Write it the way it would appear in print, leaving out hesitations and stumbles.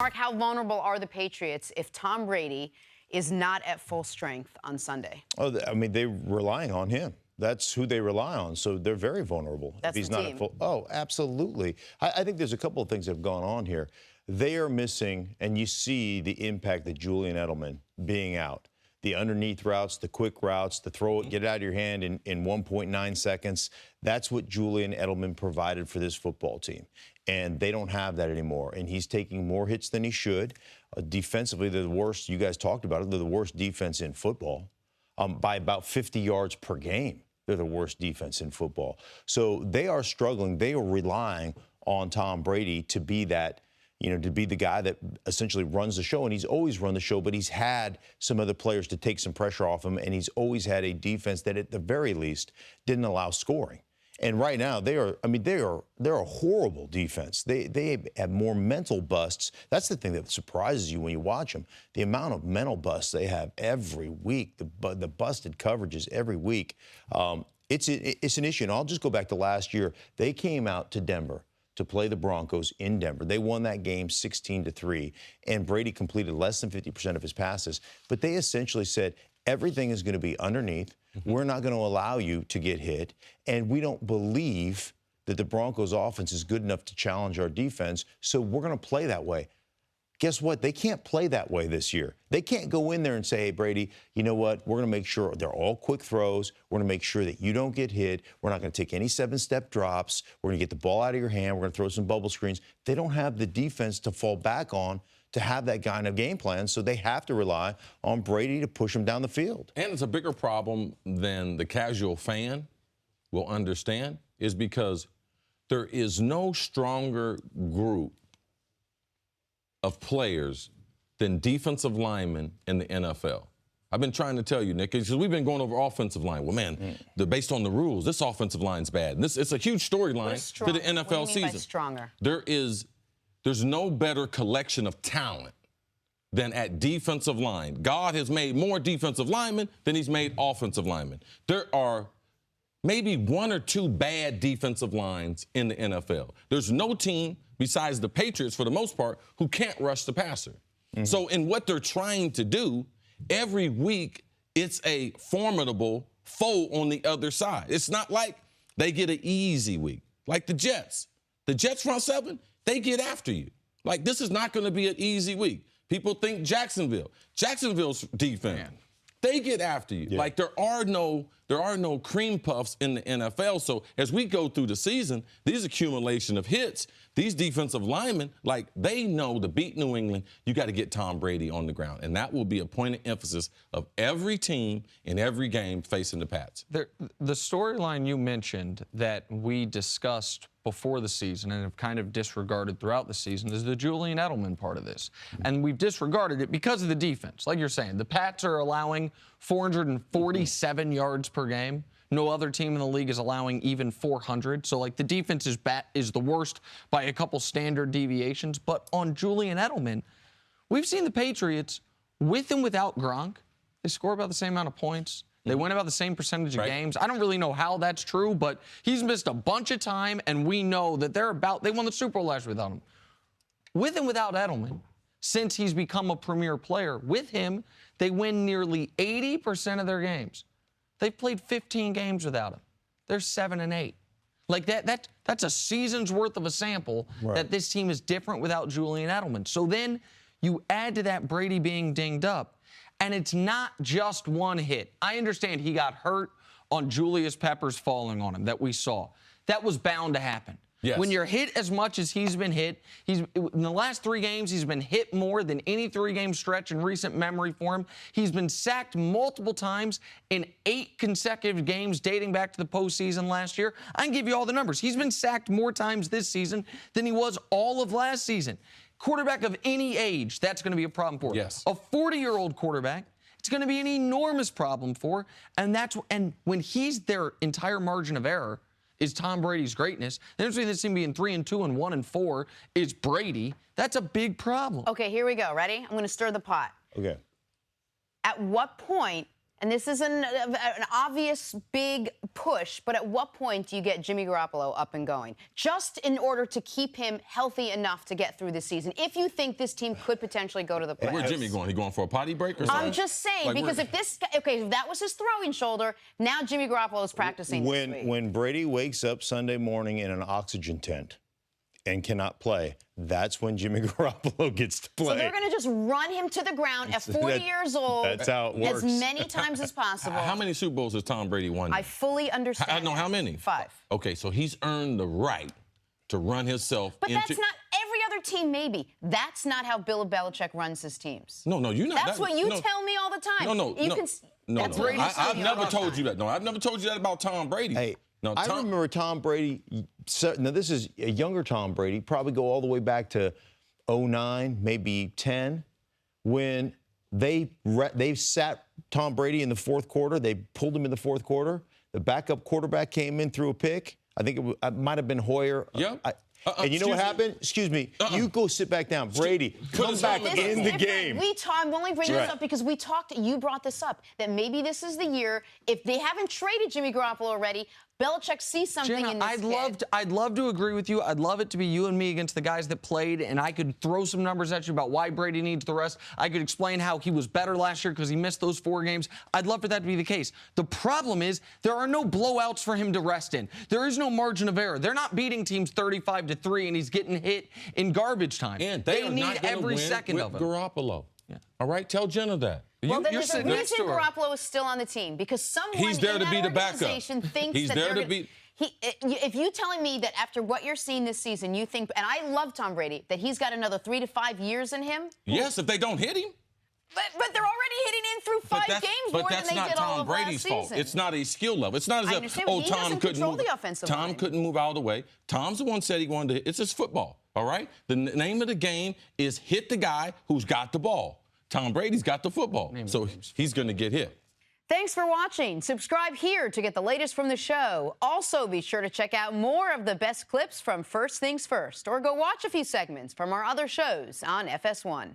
Mark, how vulnerable are the Patriots if Tom Brady is not at full strength on Sunday? Oh, I mean, they're relying on him. That's who they rely on. So they're very vulnerable. That's if he's the not team. at full. Oh, absolutely. I think there's a couple of things that have gone on here. They are missing, and you see the impact that Julian Edelman being out. The underneath routes, the quick routes, the throw it, get it out of your hand in 1.9 seconds. That's what Julian Edelman provided for this football team. And they don't have that anymore. And he's taking more hits than he should. Defensively, they're the worst. You guys talked about it. They're the worst defense in football by about 50 yards per game. They're the worst defense in football. So they are struggling. They are relying on Tom Brady to be that, to be the guy that essentially runs the show. And he's always run the show, but he's had some other players to take some pressure off him. And he's always had a defense that at the very least didn't allow scoring. And right now they're a horrible defense. They have more mental busts. That's the thing that surprises you when you watch them. The amount of mental busts they have every week, the busted coverages every week. It's an issue. And I'll just go back to last year. They came out to Denver to play the Broncos in Denver. They won that game 16-3, and Brady completed less than 50% of his passes. But they essentially said, everything is going to be underneath. We're not going to allow you to get hit. And we don't believe that the Broncos offense is good enough to challenge our defense, so we're going to play that way. Guess what? They can't play that way this year. They can't go in there and say, hey, Brady, you know what? We're going to make sure they're all quick throws. We're going to make sure that you don't get hit. We're not going to take any 7-step drops. We're going to get the ball out of your hand. We're going to throw some bubble screens. They don't have the defense to fall back on to have that kind of game plan, so they have to rely on Brady to push them down the field. And it's a bigger problem than the casual fan will understand, is because there is no stronger group of players than defensive linemen in the NFL. I've been trying to tell you, Nick, because we've been going over offensive line. Well, man, based on the rules, this offensive line's bad. And it's a huge storyline to the NFL what do you mean season. by stronger? There's no better collection of talent than at defensive line. God has made more defensive linemen than he's made offensive linemen. There are maybe one or two bad defensive lines in the NFL. There's no team besides the Patriots, for the most part, who can't rush the passer. So in what they're trying to do, every week it's a formidable foe on the other side. It's not like they get an easy week, like the Jets. The Jets front seven, they get after you. Like, this is not going to be an easy week. People think Jacksonville's defense, they get after you. Yeah. Like, there are no cream puffs in the NFL. So as we go through the season, these accumulation of hits, these defensive linemen, like, they know to beat New England, you got to get Tom Brady on the ground. And that will be a point of emphasis of every team in every game facing the Pats. The storyline you mentioned that we discussed before the season and have kind of disregarded throughout the season is the Julian Edelman part of this. And we've disregarded it because of the defense. Like you're saying, the Pats are allowing 447 yards per game. No other team in the league is allowing even 400. So, like, the defense is the worst by a couple standard deviations. But on Julian Edelman, we've seen the Patriots, with and without Gronk, they score about the same amount of points. They win about the same percentage of games. I don't really know how that's true, but he's missed a bunch of time, and we know that they won the Super Bowl last year without him. With and without Edelman, since he's become a premier player, with him, they win nearly 80% of their games. They've played 15 games without him. They're 7-8. Like, that's a season's worth of a sample that this team is different without Julian Edelman. So then you add to that Brady being dinged up, and it's not just one hit. I understand he got hurt on Julius Peppers falling on him that we saw. That was bound to happen. Yes. When you're hit as much as he's been hit, in the last 3 games, he's been hit more than any 3-game stretch in recent memory for him. He's been sacked multiple times in 8 consecutive games dating back to the postseason last year. I can give you all the numbers. He's been sacked more times this season than he was all of last season. Quarterback of any age, that's going to be a problem for. Yes. A 40-year-old quarterback, it's going to be an enormous problem for. And when he's their entire margin of error is Tom Brady's greatness. The difference between this team being 3-2 and 1-4 is Brady. That's a big problem. Okay, here we go. Ready? I'm going to stir the pot. Okay. At what point And this is an obvious big push, but at what point do you get Jimmy Garoppolo up and going? Just in order to keep him healthy enough to get through the season, if you think this team could potentially go to the playoffs. Where's Jimmy going? He going for a potty break or something? I'm just saying, Like, because if this guy, if that was his throwing shoulder, now Jimmy Garoppolo is practicing this week. When Brady wakes up Sunday morning in an oxygen tent and cannot play, that's when Jimmy Garoppolo gets to play. So they're going to just run him to the ground at 40 years old. That's how it works. As many times as possible. How many Super Bowls has Tom Brady won? I fully understand. I know how many. 5. Okay, so he's earned the right to run himself But into... that's not every other team, maybe. That's not how Bill Belichick runs his teams. No, you're not. That's what you tell me all the time. No. That's what you tell I've me all never the told time. you that. No, I've never told you that about Tom Brady. Hey, no, I remember Tom Brady. Now, this is a younger Tom Brady, probably go all the way back to 09, maybe 10, when they sat Tom Brady in the fourth quarter. They pulled him in the fourth quarter. The backup quarterback came in, threw a pick. I think it might have been Hoyer. Yep. And you know what happened? Excuse me. You go sit back down. Brady, come back in the game. I'm only bringing this up because you brought this up, that maybe this is the year, if they haven't traded Jimmy Garoppolo already, Belichick sees something Jenna, in this kid. I'd love to agree with you. I'd love it to be you and me against the guys that played, and I could throw some numbers at you about why Brady needs the rest. I could explain how he was better last year because he missed those 4 games. I'd love for that to be the case. The problem is there are no blowouts for him to rest in. There is no margin of error. They're not beating teams 35-3, and he's getting hit in garbage time. And they need every win second with of it. Garoppolo. Yeah. All right, tell Jenna that. Well, then you're there's a sitting next reason to her. Garoppolo is still on the team, because someone He's there in to that be the backup. organization thinks He's that there they're to gonna- be. If you're telling me that after what you're seeing this season, you think, and I love Tom Brady, that he's got another 3 to 5 years in him. Yes, if they don't hit him. But they're already hitting in through 5 games more than they did all Tom of Brady's last fault. season. It's not a skill level. It's not as I if, understand, but he Tom doesn't couldn't control move. the offensive Tom line. couldn't move out of the way. Tom's the one said he wanted to hit. It's just football, all right? The name of the game is hit the guy who's got the ball. Tom Brady's got the football, so he's going to get hit. Thanks for watching. Subscribe here to get the latest from the show. Also, be sure to check out more of the best clips from First Things First, or go watch a few segments from our other shows on FS1.